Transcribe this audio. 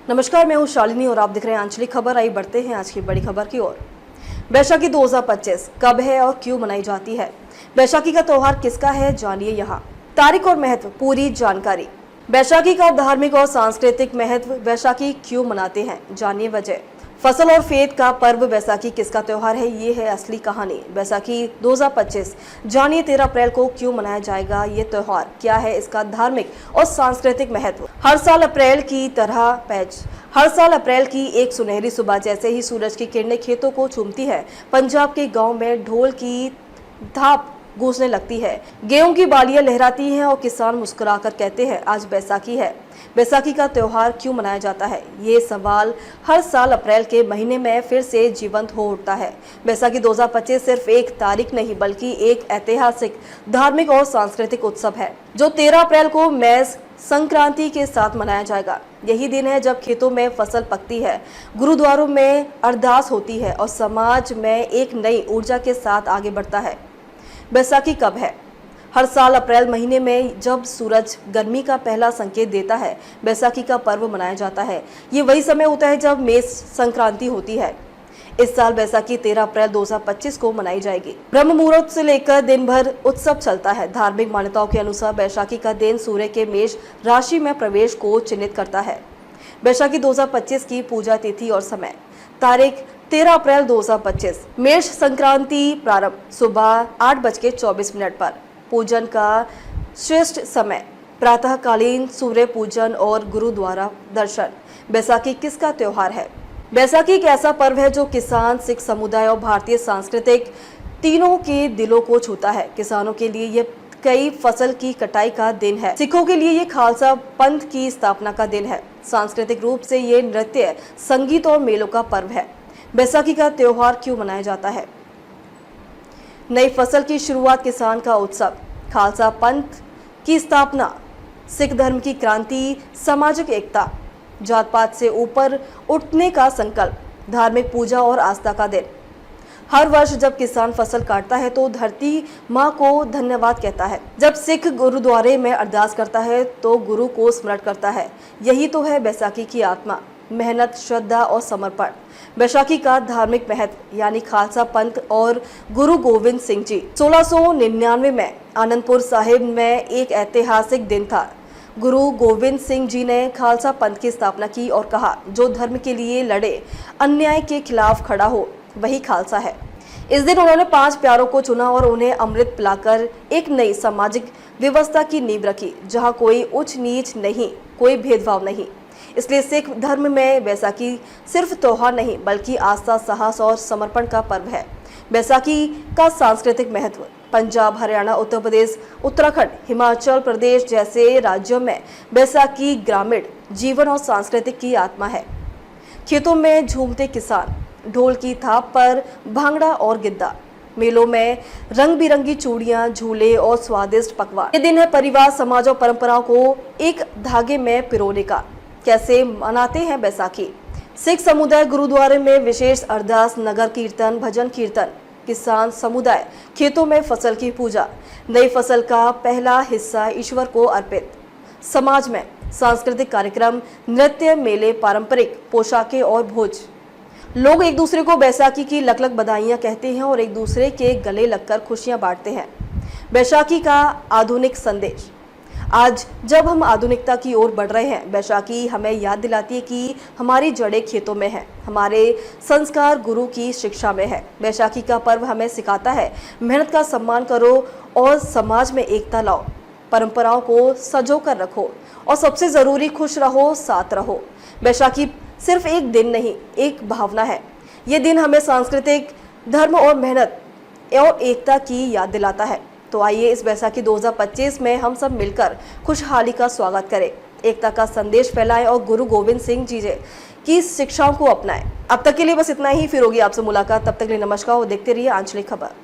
नमस्कार, मैं हूँ शालिनी और आप देख रहे हैं आंचलिक खबर। आई बढ़ते हैं आज की बड़ी खबर की ओर। बैसाखी 2025 कब है और क्यों मनाई जाती है? बैसाखी का त्योहार किसका है, जानिए यहाँ। तारीख और महत्व, पूरी जानकारी। बैसाखी का धार्मिक और सांस्कृतिक महत्व। बैसाखी क्यों मनाते हैं, जानिए वजह। फसल और फेत का पर्व बैसाखी किसका त्योहार है, ये है असली कहानी। बैसाखी 2025 जानिए 13 अप्रैल को क्यों मनाया जाएगा ये त्योहार, क्या है इसका धार्मिक और सांस्कृतिक महत्व। हर साल अप्रैल की एक सुनहरी सुबह जैसे ही सूरज की किरणें खेतों को चूमती है, पंजाब के गांव में ढोल की थाप गूंजने लगती है, गेहूं की बालियां लहराती हैं और किसान मुस्कुराकर कहते हैं आज बैसाखी है। बैसाखी का त्योहार क्यों मनाया जाता है, ये सवाल हर साल अप्रैल के महीने में फिर से जीवंत हो उठता है। बैसाखी 2025 सिर्फ एक तारीख नहीं बल्कि एक ऐतिहासिक, धार्मिक और सांस्कृतिक उत्सव है जो 13 अप्रैल को मैज़ संक्रांति के साथ मनाया जाएगा। यही दिन है जब खेतों में फसल पकती है, गुरुद्वारों में अरदास होती है और समाज में एक नई ऊर्जा के साथ आगे बढ़ता है। बैसाखी कब है? हर साल अप्रैल महीने में जब सूरज गर्मी का पहला संकेत देता है, बैसाखी का पर्व मनाया जाता है। ये वही समय होता है जब मेष संक्रांति होती है। इस साल बैसाखी 13 अप्रैल 2025 को मनाई जाएगी। ब्रह्म मुहूर्त से लेकर दिन भर उत्सव चलता है। धार्मिक मान्यताओं के अनुसार बैसाखी का दिन सूर्य के मेष राशि में प्रवेश को चिन्हित करता है। बैसाखी 2025 की पूजा तिथि और समय। तारीख 13 अप्रैल 2025, मेष संक्रांति प्रारंभ सुबह 8:24 पर। पूजन का श्रेष्ठ समय प्रातःकालीन सूर्य पूजन और गुरुद्वारा दर्शन। बैसाखी किसका त्योहार है? बैसाखी एक ऐसा पर्व है जो किसान, सिख समुदाय और भारतीय सांस्कृतिक तीनों के दिलों को छूता है। किसानों के लिए ये कई फसल की कटाई का दिन है। सिखों के लिए ये खालसा पंथ की स्थापना का दिन है। सांस्कृतिक रूप से ये नृत्य, संगीत और मेलों का पर्व है। बैसाखी का त्योहार क्यों मनाया जाता है? नई फसल की शुरुआत, किसान का उत्सव, खालसा पंथ की स्थापना, सिख धर्म की क्रांति, सामाजिक एकता, जात पात से ऊपर उठने का संकल्प, धार्मिक पूजा और आस्था का दिन। हर वर्ष जब किसान फसल काटता है तो धरती माँ को धन्यवाद कहता है। जब सिख गुरुद्वारे में अरदास करता है तो गुरु को स्मरण करता है। यही तो है बैसाखी की आत्मा, मेहनत, श्रद्धा और समर्पण। बैसाखी का धार्मिक महत्व, यानी खालसा पंथ और गुरु गोविंद सिंह जी। 1699 में आनंदपुर साहिब में एक ऐतिहासिक दिन था। गुरु गोविंद सिंह जी ने खालसा पंथ की स्थापना की और कहा, जो धर्म के लिए लड़े, अन्याय के खिलाफ खड़ा हो, वही खालसा है। इस दिन उन्होंने 5 प्यारों को चुना और उन्हें अमृत पिलाकर एक नई सामाजिक व्यवस्था की नींव रखी, जहां कोई उच्च नीच नहीं, कोई भेदभाव नहीं। इसलिए सिख धर्म में बैसाखी सिर्फ त्योहार नहीं बल्कि आस्था, साहस और समर्पण का पर्व है। बैसाखी का सांस्कृतिक महत्व। पंजाब, हरियाणा, उत्तर प्रदेश, उत्तराखंड, हिमाचल प्रदेश जैसे राज्यों में बैसाखी ग्रामीण जीवन और सांस्कृतिक की आत्मा है। खेतों में झूमते किसान, ढोल की थाप पर भांगड़ा और गिद्दा, मेलों में रंग बिरंगी चूड़ियां, झूले और स्वादिष्ट पकवान। ये दिन है परिवार, समाज और परंपराओं को एक धागे में पिरोने का। कैसे मनाते हैं बैसाखी? सिख समुदाय गुरुद्वारे में विशेष अरदास, नगर कीर्तन, भजन कीर्तन। किसान समुदाय खेतों में फसल की पूजा, नई फसल का पहला हिस्सा ईश्वर को अर्पित। समाज में सांस्कृतिक कार्यक्रम, नृत्य, मेले, पारंपरिक पोशाकें और भोज। लोग एक दूसरे को बैसाखी की लख लख बधाइयां कहते हैं और एक दूसरे के गले लगकर खुशियां बांटते हैं। बैसाखी का आधुनिक संदेश। आज जब हम आधुनिकता की ओर बढ़ रहे हैं, बैसाखी हमें याद दिलाती है कि हमारी जड़ें खेतों में हैं, हमारे संस्कार गुरु की शिक्षा में है। बैसाखी का पर्व हमें सिखाता है, मेहनत का सम्मान करो और समाज में एकता लाओ, परंपराओं को संजो कर रखो और सबसे ज़रूरी खुश रहो, साथ रहो। बैसाखी सिर्फ एक दिन नहीं, एक भावना है। ये दिन हमें सांस्कृतिक, धर्म और मेहनत और एकता की याद दिलाता है। तो आइए इस बैसाखी 2025 में हम सब मिलकर खुशहाली का स्वागत करें, एकता का संदेश फैलाएं और गुरु गोविंद सिंह जी की शिक्षाओं को अपनाएं। अब तक के लिए बस इतना ही, फिर होगी आपसे मुलाकात। तब तक के लिए नमस्कार और देखते रहिए आंचलिक खबर।